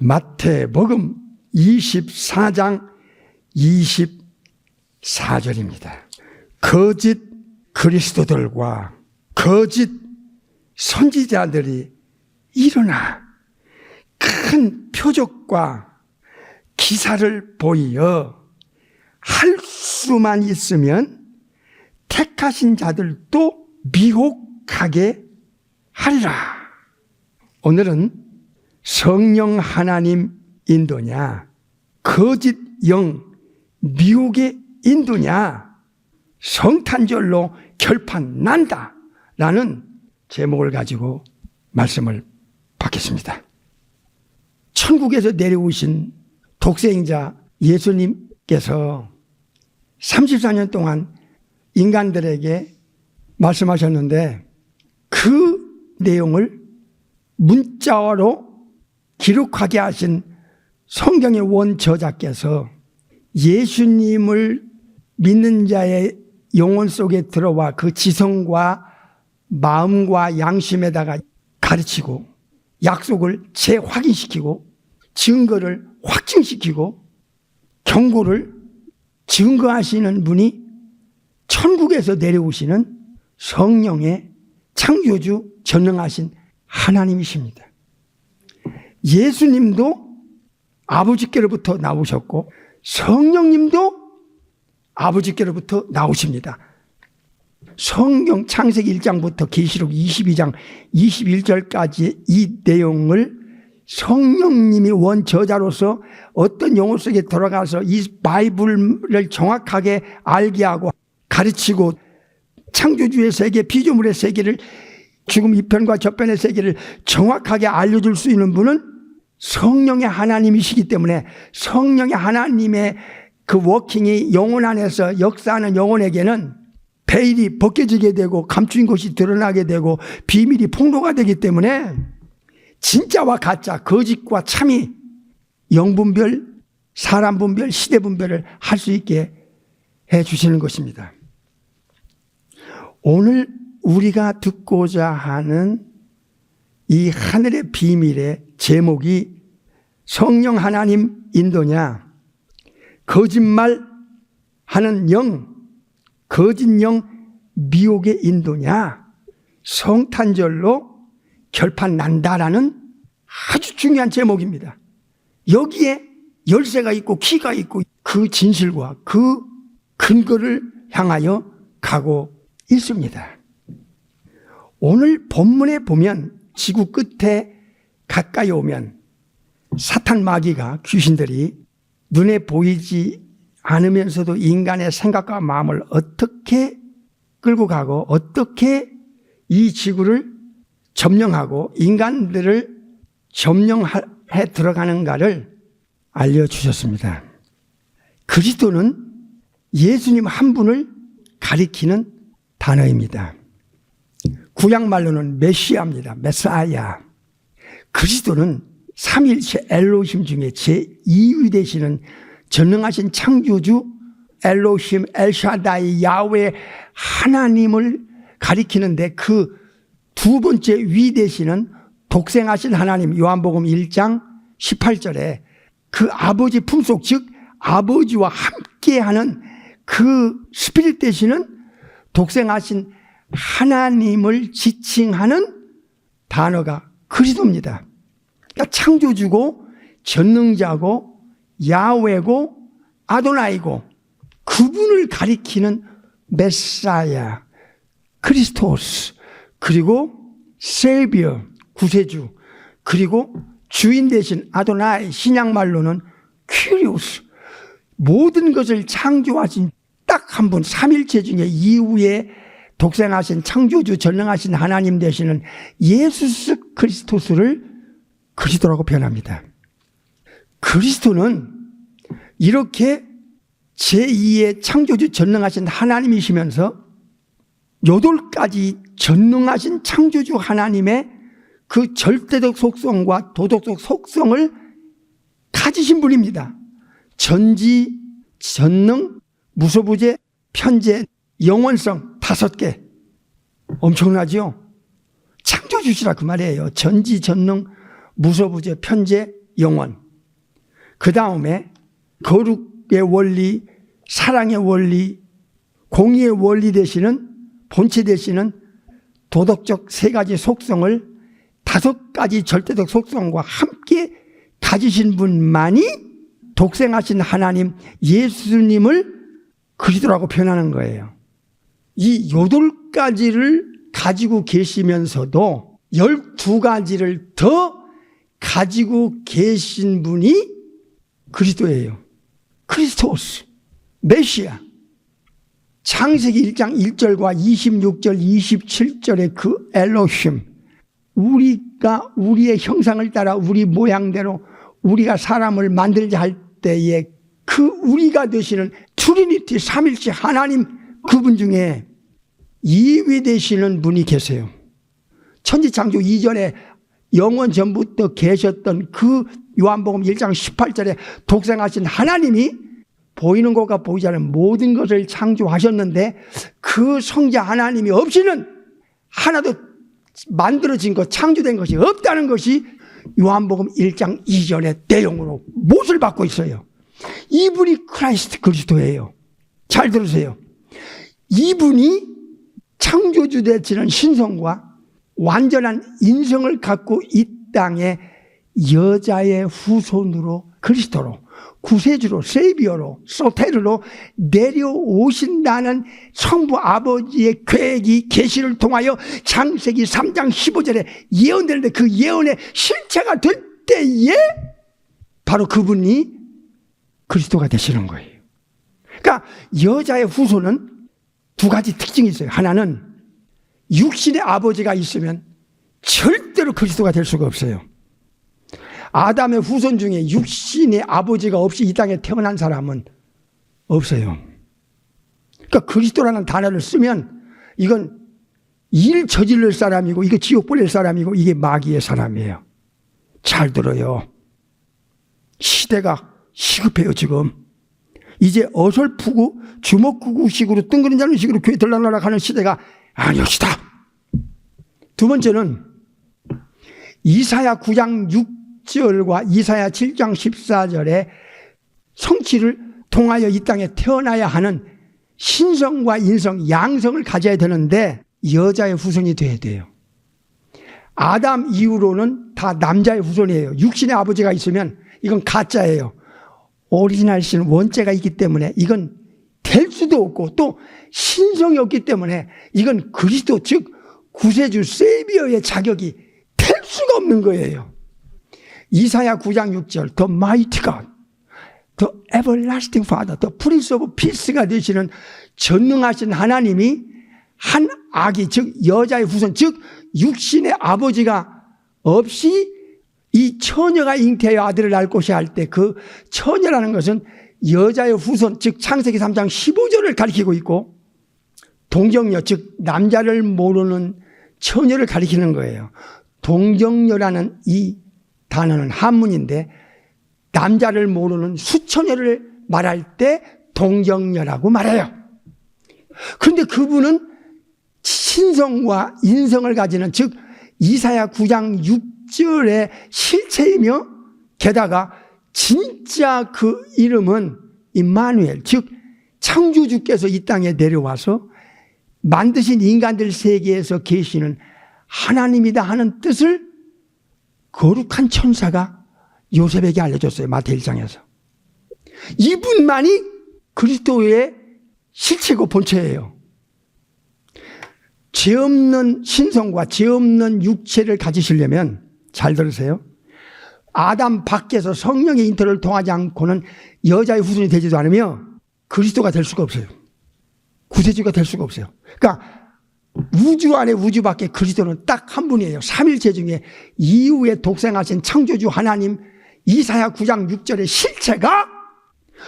마태복음 24장 24절입니다. 거짓 그리스도들과 거짓 선지자들이 일어나 큰 표적과 기사를 보이어 할 수만 있으면 택하신 자들도 미혹하게 하리라. 오늘은 성령 하나님 인도냐, 거짓 영 미혹의 인도냐, 성탄절로 결판 난다 라는 제목을 가지고 말씀을 받겠습니다. 천국에서 내려오신 독생자 예수님께서 34년 동안 인간들에게 말씀하셨는데 그 내용을 문자로 기록하게 하신 성경의 원저자께서 예수님을 믿는 자의 영혼 속에 들어와 그 지성과 마음과 양심에다가 가르치고 약속을 재확인시키고 증거를 확증시키고 경고를 증거하시는 분이 천국에서 내려오시는 성령의 창조주 전능하신 하나님이십니다. 예수님도 아버지께로부터 나오셨고 성령님도 아버지께로부터 나오십니다. 성경 창세기 1장부터 계시록 22장 21절까지 이 내용을 성령님이 원저자로서 어떤 영혼 속에 들어가서 이 바이블을 정확하게 알게 하고 가르치고 창조주의 세계, 피조물의 세계를 죽음 이편과 저편의 세계를 정확하게 알려줄 수 있는 분은 성령의 하나님이시기 때문에 성령의 하나님의 그 워킹이 영혼 안에서 역사하는 영혼에게는 베일이 벗겨지게 되고 감추인 것이 드러나게 되고 비밀이 폭로가 되기 때문에 진짜와 가짜, 거짓과 참이 영분별, 사람분별, 시대분별을 할 수 있게 해주시는 것입니다. 오늘 우리가 듣고자 하는 이 하늘의 비밀의 제목이 성령 하나님 인도냐, 거짓말 하는 영, 거짓 영 미혹의 인도냐, 성탄절로 결판 난다라는 아주 중요한 제목입니다. 여기에 열쇠가 있고 키가 있고 그 진실과 그 근거를 향하여 가고 있습니다. 오늘 본문에 보면 지구 끝에 가까이 오면 사탄 마귀가 귀신들이 눈에 보이지 않으면서도 인간의 생각과 마음을 어떻게 끌고 가고 어떻게 이 지구를 점령하고 인간들을 점령해 들어가는가를 알려주셨습니다. 그리스도는 예수님 한 분을 가리키는 단어입니다. 구약말로는 메시아입니다. 메사야. 그리스도는 삼위일체 엘로힘 중에 제2위 되시는 전능하신 창조주 엘로힘, 엘샤다이, 야훼 하나님을 가리키는데 그 두 번째 위 되시는 독생하신 하나님, 요한복음 1장 18절에 그 아버지 품속, 즉 아버지와 함께하는 그 스피릿 되시는 독생하신 하나님을 지칭하는 단어가 그리스도입니다. 그러니까 창조주고 전능자고 야훼고 아도나이고 그분을 가리키는 메사야, 크리스토스, 그리고 세비어, 구세주, 그리고 주인 대신 아도나이, 신약말로는 퀴리오스, 모든 것을 창조하신 딱 한 분, 삼일체 중에 이후에 독생하신 창조주 전능하신 하나님 되시는 예수 그리스도스를 그리스도라고 표현합니다. 그리스도는 이렇게 제2의 창조주 전능하신 하나님이시면서 8가지 전능하신 창조주 하나님의 그 절대적 속성과 도덕적 속성을 가지신 분입니다. 전지, 전능, 무소부재, 편재, 영원성 5개. 엄청나죠? 창조주시라 그 말이에요. 전지, 전능, 무소부재, 편재, 영원. 그 다음에 거룩의 원리, 사랑의 원리, 공의의 원리 되시는, 본체 되시는 도덕적 3가지 속성을 5가지 절대적 속성과 함께 가지신 분만이 독생하신 하나님 예수님을 그리스도라고 표현하는 거예요. 이 8가지를 가지고 계시면서도 12가지를 더 가지고 계신 분이 그리스도예요. 크리스토스, 메시아. 창세기 1장 1절과 26절, 27절의 그 엘로힘, 우리가 우리의 형상을 따라 우리 모양대로 우리가 사람을 만들자 할 때에 그 우리가 되시는 트리니티 삼일체 하나님 그분 중에 2위 되시는 분이 계세요. 천지창조 이전에 영원 전부터 계셨던 그 요한복음 1장 18절에 독생하신 하나님이 보이는 것과 보이지 않는 모든 것을 창조하셨는데 그 성자 하나님이 없이는 하나도 만들어진 것, 창조된 것이 없다는 것이 요한복음 1장 2절의 내용으로 못을 받고 있어요. 이분이 크라이스트 그리스도예요. 잘 들으세요. 이분이 창조주 되시는 신성과 완전한 인성을 갖고 이 땅에 여자의 후손으로 그리스도로 구세주로 세비어로 소테르로 내려오신다는 성부 아버지의 계획이 계시를 통하여 창세기 3장 15절에 예언되는데 그 예언의 실체가 될 때에 바로 그분이 그리스도가 되시는 거예요. 그러니까 여자의 후손은 2가지 특징이 있어요. 하나는 육신의 아버지가 있으면 절대로 그리스도가 될 수가 없어요. 아담의 후손 중에 육신의 아버지가 없이 이 땅에 태어난 사람은 없어요. 그러니까 그리스도라는 단어를 쓰면 이건 일 저지를 사람이고 이게 지옥 보낼 사람이고 이게 마귀의 사람이에요. 잘 들어요. 시대가 시급해요 지금. 이제 어설프고 주먹구구식으로 뜬그런 식으로 교회 들락날락 하는 시대가 아니옵시다. 2번째는 이사야 9장 6절과 이사야 7장 14절에 성취를 통하여 이 땅에 태어나야 하는 신성과 인성, 양성을 가져야 되는데 여자의 후손이 돼야 돼요. 아담 이후로는 다 남자의 후손이에요. 육신의 아버지가 있으면 이건 가짜예요. 오리지널 신 원죄가 있기 때문에 이건 될 수도 없고 또 신성이 없기 때문에 이건 그리스도 즉 구세주 세비어의 자격이 될 수가 없는 거예요. 이사야 9장 6절 The mighty God, The everlasting Father, The Prince of Peace가 되시는 전능하신 하나님이 한 아기 즉 여자의 후손 즉 육신의 아버지가 없이 이 처녀가 잉태하여 아들을 낳을 것이 할 때 그 처녀라는 것은 여자의 후손 즉 창세기 3장 15절을 가리키고 있고 동정녀 즉 남자를 모르는 처녀를 가리키는 거예요. 동정녀라는 이 단어는 한문인데 남자를 모르는 수처녀를 말할 때 동정녀라고 말해요. 그런데 그분은 신성과 인성을 가지는 즉 이사야 9장 6절의 실체이며 게다가 진짜 그 이름은 임마누엘 즉 창조주께서 이 땅에 내려와서 만드신 인간들 세계에서 계시는 하나님이다 하는 뜻을 거룩한 천사가 요셉에게 알려줬어요. 마태 1장에서. 이분만이 그리스도의 실체고 본체예요. 죄 없는 신성과 죄 없는 육체를 가지시려면 잘 들으세요. 아담 밖에서 성령의 인터를 통하지 않고는 여자의 후손이 되지도 않으며 그리스도가 될 수가 없어요. 구세주가 될 수가 없어요. 그러니까 우주 안에 우주 밖에 그리스도는 딱 한 분이에요. 삼일체 중에 이후에 독생하신 창조주 하나님 이사야 9장 6절의 실체가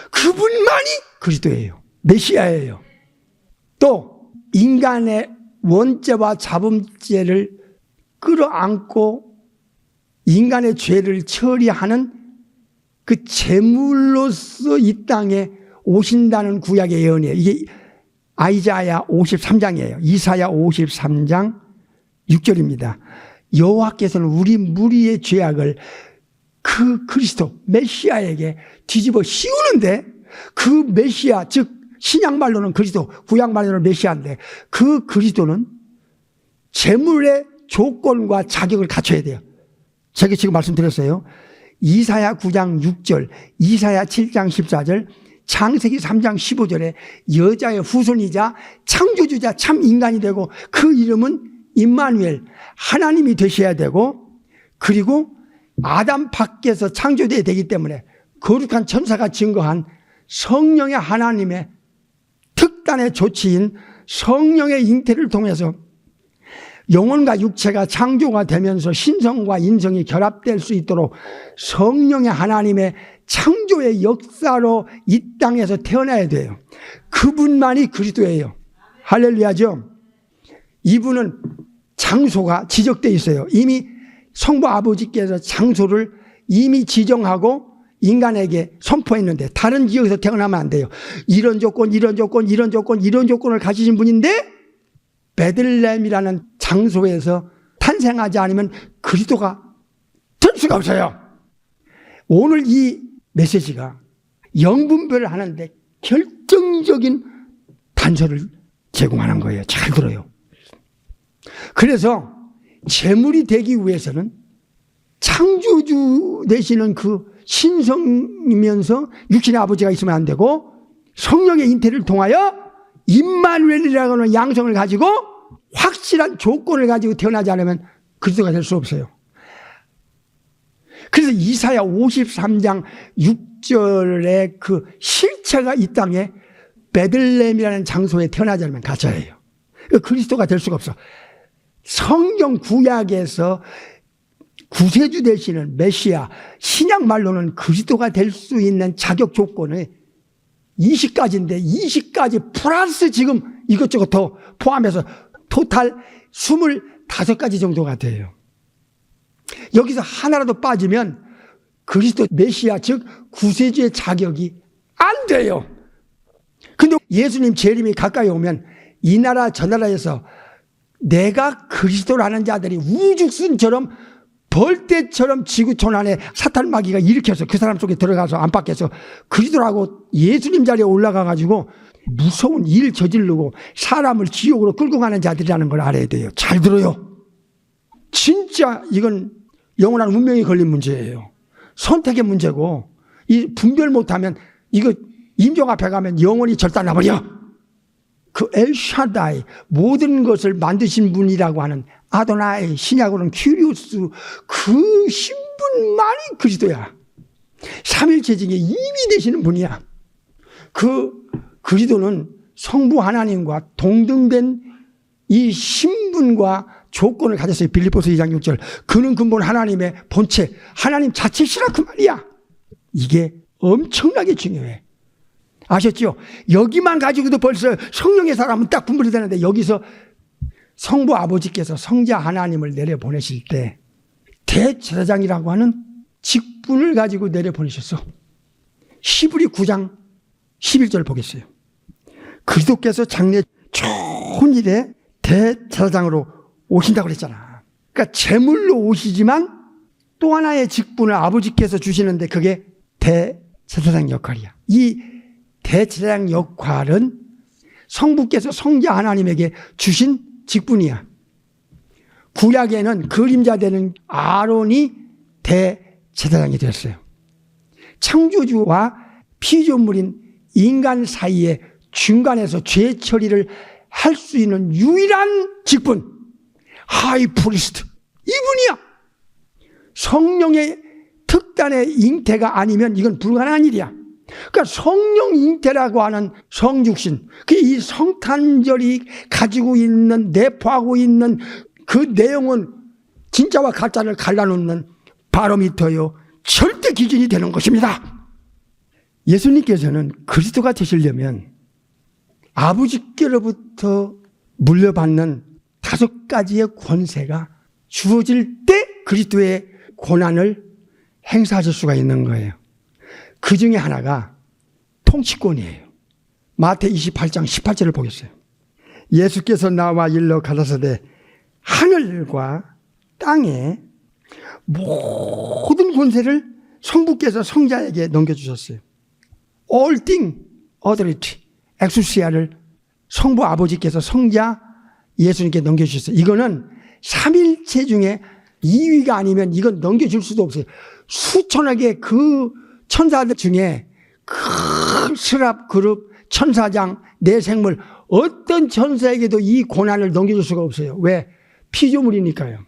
그분만이 그리스도예요. 메시아예요. 또 인간의 원죄와 자범죄를 끌어안고 인간의 죄를 처리하는 그 제물로서 이 땅에 오신다는 구약의 예언이에요. 이게 이사야 53장이에요. 이사야 53장 6절입니다. 여호와께서는 우리 무리의 죄악을 그 그리스도 메시아에게 뒤집어 씌우는데, 그 메시아, 즉 신약말로는 그리스도, 구약말로는 메시아인데, 그 그리스도는 제물의 조건과 자격을 갖춰야 돼요. 제가 지금 말씀드렸어요. 이사야 9장 6절, 이사야 7장 14절, 창세기 3장 15절에 여자의 후손이자 창조주자 참 인간이 되고, 그 이름은 임마누엘, 하나님이 되셔야 되고, 그리고 아담 밖에서 창조되어야 되기 때문에 거룩한 천사가 증거한 성령의 하나님의 특단의 조치인 성령의 잉태를 통해서 영혼과 육체가 창조가 되면서 신성과 인성이 결합될 수 있도록 성령의 하나님의 창조의 역사로 이 땅에서 태어나야 돼요. 그분만이 그리스도예요. 할렐루야죠. 이분은 장소가 지적되어 있어요. 이미 성부 아버지께서 장소를 이미 지정하고 인간에게 선포했는데, 다른 지역에서 태어나면 안 돼요. 이런 조건, 이런 조건, 이런 조건, 이런 조건을 가지신 분인데 베들레헴이라는 장소에서 탄생하지 않으면 그리스도가 될 수가 없어요. 오늘 이 메시지가 영분별을 하는데 결정적인 단서를 제공하는 거예요. 잘 들어요. 그래서 제물이 되기 위해서는 창조주 되시는 그 신성이면서 육신의 아버지가 있으면 안 되고, 성령의 잉태를 통하여 임마누엘이라고 하는 양성을 가지고 확실한 조건을 가지고 태어나지 않으면 그리스도가 될 수 없어요. 그래서 이사야 53장 6절의 그 실체가 이 땅에 베들레헴이라는 장소에 태어나지 않으면 가짜예요. 그리스도가 될 수가 없어. 성경 구약에서 구세주 되시는 메시아, 신약 말로는 그리스도가 될 수 있는 자격 조건이 20가지인데 20가지 플러스 지금 이것저것 더 포함해서 토탈 25가지 정도가 돼요. 여기서 하나라도 빠지면 그리스도 메시아, 즉 구세주의 자격이 안 돼요. 근데 예수님 재림이 가까이 오면 이 나라 저 나라에서 내가 그리스도라는 자들이 우죽순처럼 벌떼처럼 지구촌 안에 사탄 마귀가 일으켜서 그 사람 속에 들어가서 안팎에서 그리스도라고 예수님 자리에 올라가가지고 무서운 일 저지르고 사람을 지옥으로 끌고 가는 자들이라는 걸 알아야 돼요. 잘 들어요. 진짜 이건 영원한 운명이 걸린 문제예요. 선택의 문제고, 이 분별 못하면 이거 임종 앞에 가면 영원히 절단나버려. 그 엘샤다이, 모든 것을 만드신 분이라고 하는 아도나이, 신약으로는 큐리오스, 그 신분만이 그리스도야. 삼일체증의 이미 되시는 분이야. 그 그리스도는 성부 하나님과 동등된 이 신분과 조건을 가졌어요. 빌립보서 2장 6절. 그는 근본 하나님의 본체, 하나님 자체시라 그 말이야. 이게 엄청나게 중요해. 아셨죠? 여기만 가지고도 벌써 성령의 사람은 딱 분별이 되는데, 여기서 성부 아버지께서 성자 하나님을 내려보내실 때 대제사장이라고 하는 직분을 가지고 내려보내셨어. 히브리 9장 11절 보겠어요. 그리스도께서 장래 좋은 일에 대제사장으로 오신다고 그랬잖아. 그러니까 제물로 오시지만 또 하나의 직분을 아버지께서 주시는데 그게 대제사장 역할이야. 이 대제사장 역할은 성부께서 성자 하나님에게 주신 직분이야. 구약에는 그림자 되는 아론이 대제사장이 되었어요. 창조주와 피조물인 인간 사이에 중간에서 죄 처리를 할 수 있는 유일한 직분, 하이프리스트, 이분이야. 성령의 특단의 잉태가 아니면 이건 불가능한 일이야. 그러니까 성령 잉태라고 하는 성육신, 이 성탄절이 가지고 있는, 내포하고 있는 그 내용은 진짜와 가짜를 갈라놓는 바로미터요, 절대 기준이 되는 것입니다. 예수님께서는 그리스도가 되시려면 아버지께로부터 물려받는 5가지의 권세가 주어질 때 그리스도의 고난을 행사하실 수가 있는 거예요. 그 중에 하나가 통치권이에요. 마태 28장 18절을 보겠어요. 예수께서 나와 일러 가라사대 하늘과 땅에 모든 권세를 성부께서 성자에게 넘겨주셨어요. All thing authority, 엑수시아를 성부 아버지께서 성자 예수님께 넘겨주셨어요. 이거는 삼일체 중에 2위가 아니면 이건 넘겨줄 수도 없어요. 수천억의 그 천사들 중에 그 스랍 그룹 천사장 내생물 어떤 천사에게도 이 고난을 넘겨줄 수가 없어요. 왜? 피조물이니까요.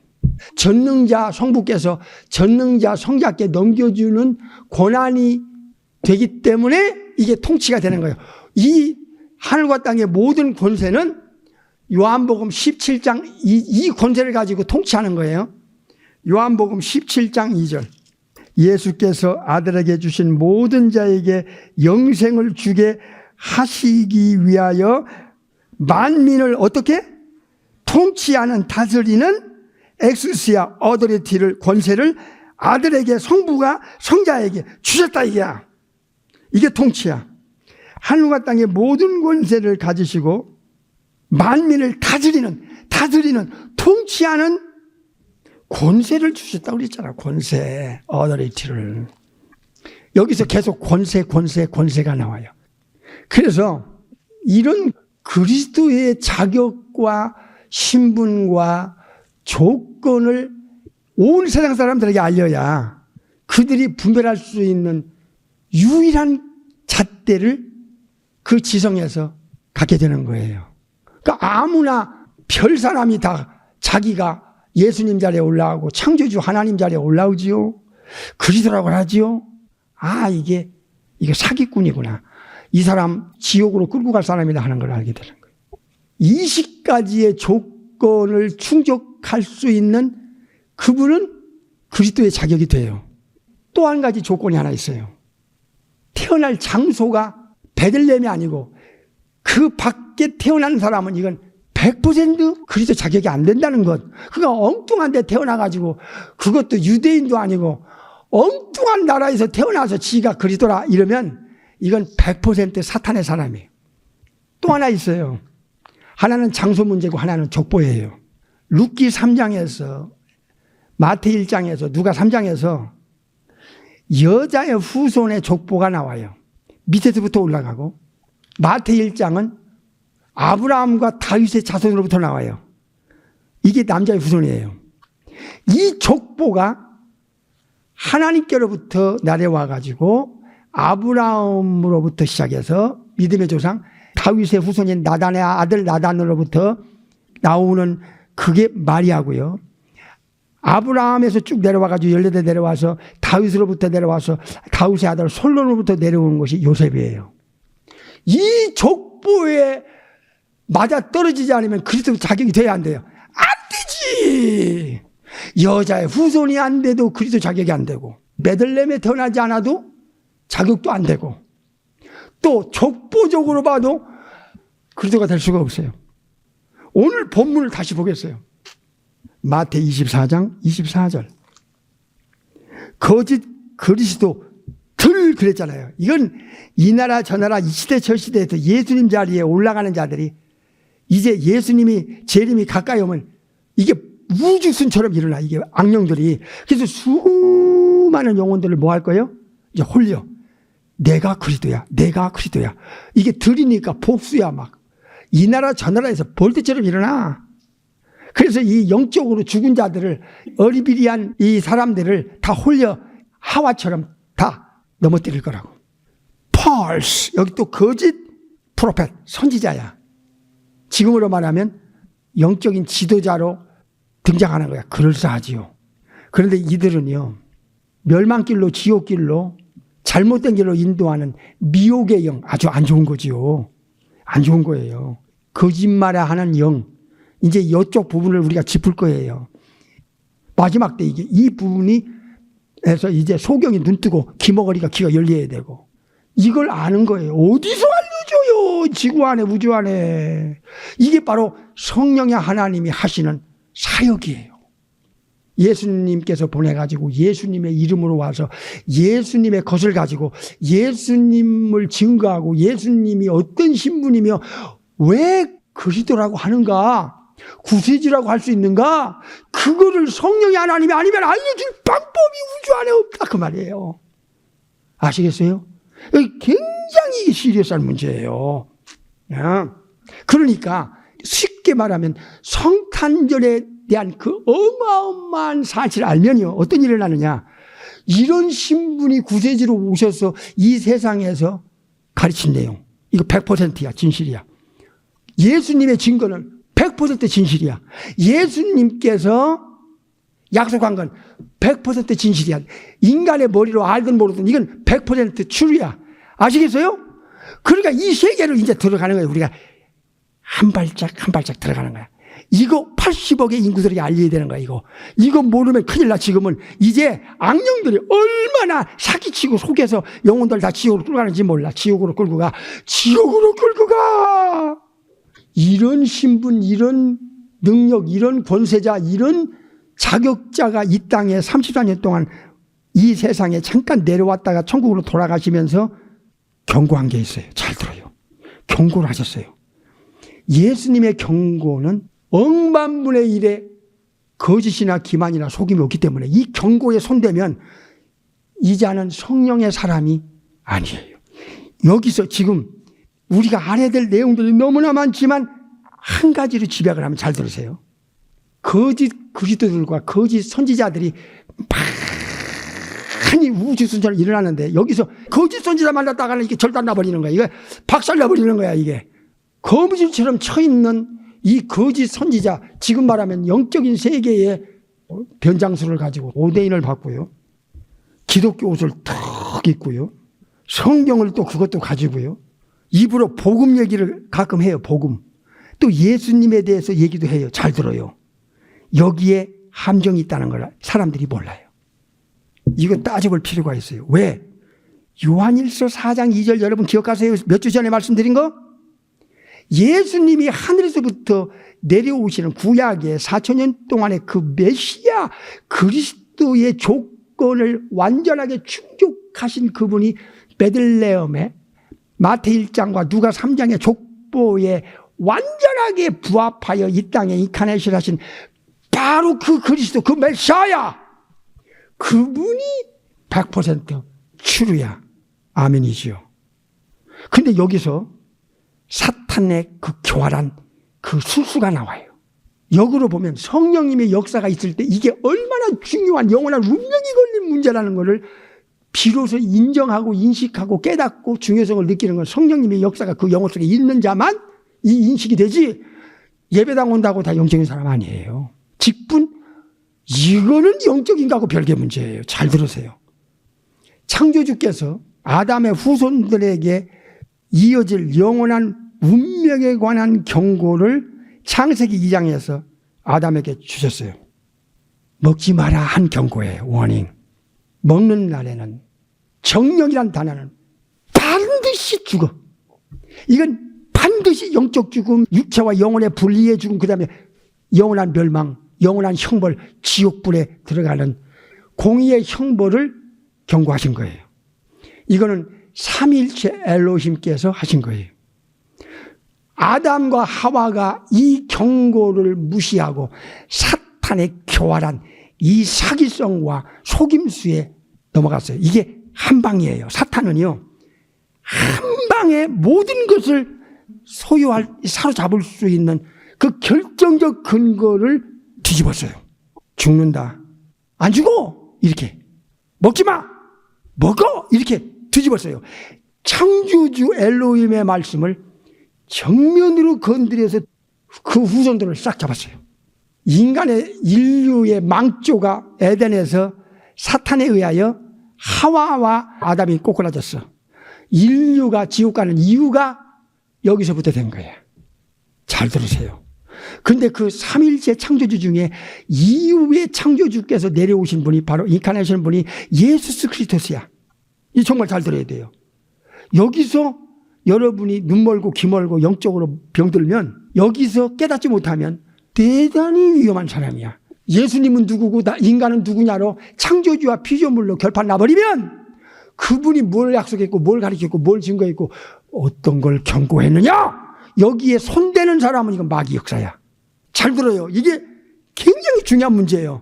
전능자 성부께서 전능자 성자께 넘겨주는 고난이 되기 때문에 이게 통치가 되는 거예요. 이 하늘과 땅의 모든 권세는 요한복음 17장 이 권세를 가지고 통치하는 거예요. 요한복음 17장 2절. 예수께서 아들에게 주신 모든 자에게 영생을 주게 하시기 위하여 만민을 어떻게? 통치하는 다스리는 엑스시아 어더리티를 권세를 아들에게 성부가 성자에게 주셨다 이게야. 이게 통치야. 하늘과 땅의 모든 권세를 가지시고 만민을 다스리는 통치하는 권세를 주셨다고 그랬잖아. 권세, 어더리티를. 여기서 계속 권세가 나와요. 그래서 이런 그리스도의 자격과 신분과 조건을 온 세상 사람들에게 알려야 그들이 분별할 수 있는 유일한 잣대를 그 지성에서 갖게 되는 거예요. 그러니까 아무나 별 사람이 다 자기가 예수님 자리에 올라가고 창조주 하나님 자리에 올라오지요. 그리스도라고 하지요. 아, 이게 사기꾼이구나. 이 사람 지옥으로 끌고 갈 사람이다 하는 걸 알게 되는 거예요. 20가지의 조건을 충족할 수 있는 그분은 그리스도의 자격이 돼요. 또 한 가지 조건이 하나 있어요. 태어날 장소가 베들레헴이 아니고 그 밖에 태어난 사람은 이건 100% 그리스도 자격이 안 된다는 것. 그가 엉뚱한 데 태어나가지고 그것도 유대인도 아니고 엉뚱한 나라에서 태어나서 지가 그리스도라 이러면 이건 100% 사탄의 사람이에요. 또 하나 있어요. 하나는 장소 문제고 하나는 족보예요. 룻기 3장에서 마태 1장에서 누가 3장에서 여자의 후손의 족보가 나와요. 밑에서부터 올라가고 마태 1장은 아브라함과 다윗의 자손으로부터 나와요. 이게 남자의 후손이에요. 이 족보가 하나님께로부터 내려와가지고 아브라함으로부터 시작해서 믿음의 조상 다윗의 후손인 나단의 아들 나단으로부터 나오는 그게 마리아고요. 아브라함에서 쭉 내려와가지고 열대대 내려와서 다윗으로부터 내려와서 다윗의 아들 솔로몬으로부터 내려오는 것이 요셉이에요. 이 족보에 맞아 떨어지지 않으면 그리스도 자격이 돼야 안 돼요. 안 되지. 여자의 후손이 안 돼도 그리스도 자격이 안 되고 베들레헴에 태어나지 않아도 자격도 안 되고 또 족보적으로 봐도 그리스도가 될 수가 없어요. 오늘 본문을 다시 보겠어요. 마태 24장 24절. 거짓 그리스도들 그랬잖아요. 이건 이 나라 저 나라 이 시대 저 시대에서 예수님 자리에 올라가는 자들이 이제 예수님이 재림이 가까이 오면 이게 우주순처럼 일어나. 이게 악령들이. 그래서 수많은 영혼들을 뭐 할 거예요? 이제 홀려. 내가 그리스도야. 내가 그리스도야. 이게 들이니까 복수야 막. 이 나라 저 나라에서 벌떼처럼 일어나. 그래서 이 영적으로 죽은 자들을 어리비리한 이 사람들을 다 홀려 하와처럼 다 넘어뜨릴 거라고. 펄스. 여기 또 거짓 프로펫 선지자야. 지금으로 말하면 영적인 지도자로 등장하는 거야. 그럴싸하지요. 그런데 이들은요, 멸망길로 지옥길로 잘못된 길로 인도하는 미혹의 영, 아주 안 좋은 거지요. 안 좋은 거예요. 거짓말을 하는 영. 이제 이쪽 부분을 우리가 짚을 거예요. 마지막 때 이 부분이 해서 이제 소경이 눈 뜨고 귀머거리가 귀가 열려야 되고 이걸 아는 거예요. 어디서 알려줘요? 지구 안에 우주 안에. 이게 바로 성령의 하나님이 하시는 사역이에요. 예수님께서 보내가지고 예수님의 이름으로 와서 예수님의 것을 가지고 예수님을 증거하고 예수님이 어떤 신분이며 왜 그리스도라고 하는가, 구세주라고 할 수 있는가, 그거를 성령이 하나님이 아니면 알려줄 방법이 우주 안에 없다 그 말이에요. 아시겠어요? 굉장히 시리어스한 문제예요. 그러니까 쉽게 말하면 성탄절에 대한 그 어마어마한 사실을 알면요, 어떤 일이 일어나느냐, 이런 신분이 구세주로 오셔서 이 세상에서 가르친 내용, 이거 100%야, 진실이야. 예수님의 증거는 100% 진실이야. 예수님께서 약속한 건 100% 진실이야. 인간의 머리로 알든 모르든 이건 100% true야. 아시겠어요? 그러니까 이 세계를 이제 들어가는 거예요. 우리가 한 발짝 한 발짝 들어가는 거야. 이거 80억의 인구들에게 알려야 되는 거야. 이거 모르면 큰일 나. 지금은 이제 악령들이 얼마나 사기치고 속여서 영혼들 다 지옥으로 끌고 가는지 몰라. 지옥으로 끌고 가. 이런 신분, 이런 능력, 이런 권세자, 이런 자격자가 이 땅에 34년 동안 이 세상에 잠깐 내려왔다가 천국으로 돌아가시면서 경고한 게 있어요. 잘 들어요. 경고를 하셨어요. 예수님의 경고는 억만분의 1의 거짓이나 기만이나 속임이 없기 때문에 이 경고에 손대면 이자는 성령의 사람이 아니에요. 여기서 지금 우리가 알아야 될 내용들이 너무나 많지만 한 가지로 집약을 하면 잘 들으세요. 거짓 그리스도들과 거짓 선지자들이 많이 우주순환이 일어나는데 여기서 거짓 선지자 만났다가는 이게 절단 나버리는 거야. 이게 박살나버리는 거야. 이게 거미줄처럼 쳐있는 이 거짓 선지자, 지금 말하면 영적인 세계의 변장수를 가지고 오대인을 받고요, 기독교 옷을 탁 입고요, 성경을 또 그것도 가지고요, 입으로 복음 얘기를 가끔 해요. 복음. 또 예수님에 대해서 얘기도 해요. 잘 들어요. 여기에 함정이 있다는 걸 사람들이 몰라요. 이거 따져볼 필요가 있어요. 왜? 요한일서 4장 2절 여러분 기억하세요? 몇 주 전에 말씀드린 거? 예수님이 하늘에서부터 내려오시는 구약의 4,000년 동안의 그 메시아 그리스도의 조건을 완전하게 충족하신 그분이 베들레헴에 마태 1장과 누가 3장의 족보에 완전하게 부합하여 이 땅에 인카네이션 하신 바로 그 그리스도, 그 메시아야. 그분이 100% 추루야. 아멘이지요. 근데 여기서 사탄의 그 교활한 그 술수가 나와요. 역으로 보면 성령님의 역사가 있을 때 이게 얼마나 중요한 영원한 운명이 걸린 문제라는 것을 비로소 인정하고 인식하고 깨닫고 중요성을 느끼는 건 성령님의 역사가 그 영혼 속에 있는 자만 이 인식이 되지, 예배당 온다고 다 영적인 사람 아니에요. 직분, 이거는 영적인가 하고 별개 문제예요. 잘 들으세요. 창조주께서 아담의 후손들에게 이어질 영원한 운명에 관한 경고를 창세기 2장에서 아담에게 주셨어요. 먹지 마라 한 경고예요. 워닝. 먹는 날에는 정령이란 단어는 반드시 죽어. 이건 반드시 영적 죽음, 육체와 영혼의 분리의 죽음, 그 다음에 영원한 멸망, 영원한 형벌, 지옥불에 들어가는 공의의 형벌을 경고하신 거예요. 이거는 삼위일체 엘로힘께서 하신 거예요. 아담과 하와가 이 경고를 무시하고 사탄의 교활한 이 사기성과 속임수에 넘어갔어요. 이게 한 방이에요. 사탄은요, 한 방에 모든 것을 사로잡을 수 있는 그 결정적 근거를 뒤집었어요. 죽는다. 안 죽어. 이렇게. 먹지 마. 먹어. 이렇게 뒤집었어요. 창조주 엘로힘의 말씀을 정면으로 건드려서 그 후손들을 싹 잡았어요. 인간의 인류의 망조가 에덴에서 사탄에 의하여 하와와 아담이 꼬꾸라졌어. 인류가 지옥 가는 이유가 여기서부터 된 거예요. 잘 들으세요. 그런데 그 삼일체 창조주 중에 이후에 창조주께서 내려오신 분이 바로 인카네이션 분이 예수 그리스도야. 이 정말 잘 들어야 돼요. 여기서 여러분이 눈 멀고 귀 멀고 영적으로 병들면 여기서 깨닫지 못하면 대단히 위험한 사람이야. 예수님은 누구고 인간은 누구냐로 창조주와 피조물로 결판 나버리면 그분이 뭘 약속했고 뭘 가르쳤고 뭘 증거했고 어떤 걸 경고했느냐? 여기에 손대는 사람은 이건 마귀 역사야. 잘 들어요. 이게 굉장히 중요한 문제예요.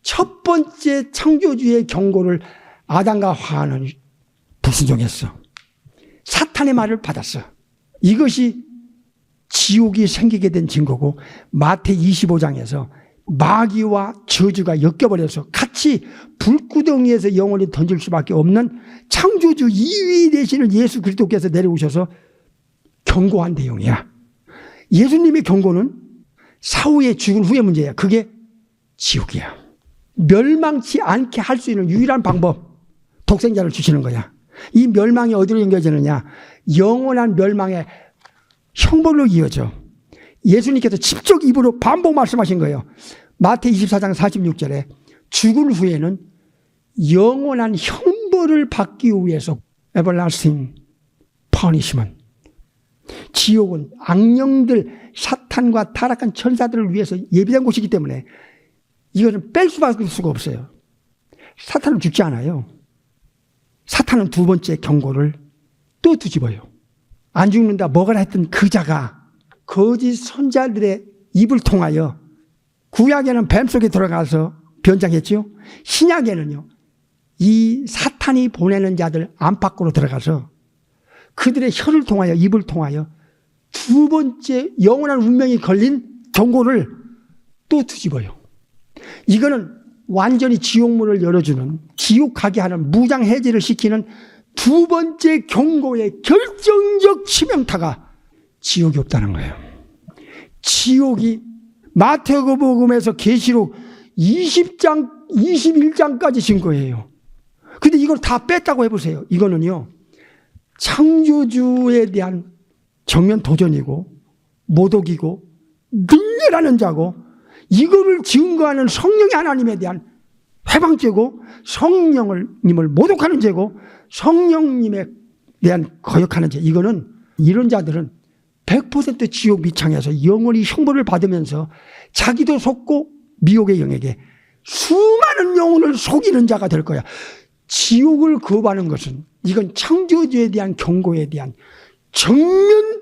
첫 번째 창조주의 경고를 아담과 하와는 불순종했어. 사탄의 말을 받았어. 이것이 지옥이 생기게 된 증거고 마태 25장에서 마귀와 저주가 엮여버려서 같이 불구덩이에서 영원히 던질 수밖에 없는 창조주 2위 되시는 예수 그리스도께서 내려오셔서 경고한 내용이야. 예수님의 경고는 사후에 죽은 후의 문제야. 그게 지옥이야. 멸망치 않게 할 수 있는 유일한 방법, 독생자를 주시는 거야. 이 멸망이 어디로 연결되느냐? 영원한 멸망의 형벌로 이어져. 예수님께서 직접 입으로 반복 말씀하신 거예요. 마태 24장 46절에 죽은 후에는 영원한 형벌을 받기 위해서 everlasting punishment, 지옥은 악령들, 사탄과 타락한 천사들을 위해서 예비된 곳이기 때문에 이거는 뺄 수밖에 수가 없어요. 사탄은 죽지 않아요. 사탄은 두 번째 경고를 또 뒤집어요. 안 죽는다 뭐가 했던 그 자가 거짓 선자들의 입을 통하여 구약에는 뱀 속에 들어가서 변장했죠. 신약에는요, 이 사탄이 보내는 자들 안팎으로 들어가서 그들의 혀를 통하여, 입을 통하여 두 번째 영원한 운명이 걸린 경고를 또 뒤집어요. 이거는 완전히 지옥문을 열어주는, 지옥 가게 하는, 무장 해제를 시키는 두 번째 경고의 결정적 치명타가 지옥이 없다는 거예요. 지옥이 마태복음에서 계시록 20장, 21장까지 증거예요. 근데 이걸 다 뺐다고 해보세요. 이거는요, 창조주에 대한 정면 도전이고 모독이고 능멸하는 자고 이거를 증거하는 성령의 하나님에 대한 회방죄고 성령님을 모독하는 죄고 성령님에 대한 거역하는 죄. 이거는 이런 자들은 100% 지옥 밑창에서 영원히 형벌을 받으면서 자기도 속고 미혹의 영에게 수많은 영혼을 속이는 자가 될 거야. 지옥을 거부하는 것은 이건 창조주에 대한 경고에 대한 정면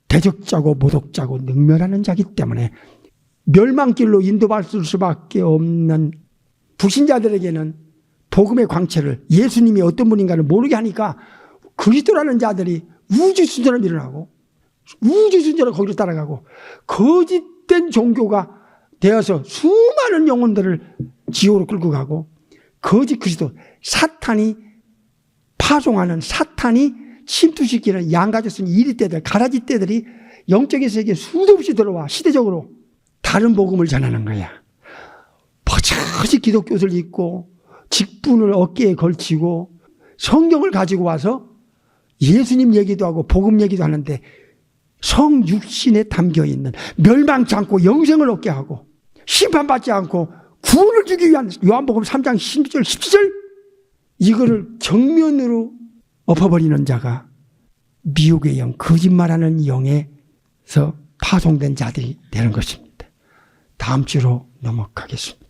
대적자고 모독자고 능멸하는 자이기 때문에 멸망길로 인도받을 수밖에 없는 불신자들에게는 복음의 광채를, 예수님이 어떤 분인가를 모르게 하니까 그리스도라는 자들이 우주순전을 일어나고 우주순전을 거기로 따라가고 거짓된 종교가 되어서 수많은 영혼들을 지옥으로 끌고 가고 거짓 그리스도, 사탄이 파송하는, 사탄이 침투시키는 양가졌은 이리떼들, 가라지떼들이 영적인 세계에 수도 없이 들어와 시대적으로 다른 복음을 전하는 거야. 버젓이 기독교 옷을 입고 직분을 어깨에 걸치고 성경을 가지고 와서 예수님 얘기도 하고 복음 얘기도 하는데 성육신에 담겨있는 멸망치 않고 영생을 얻게 하고 심판받지 않고 구원을 주기 위한 요한복음 3장 16절 17절 이거를 정면으로 엎어버리는 자가 미혹의 영, 거짓말하는 영에서 파송된 자들이 되는 것입니다. 다음 주로 넘어가겠습니다.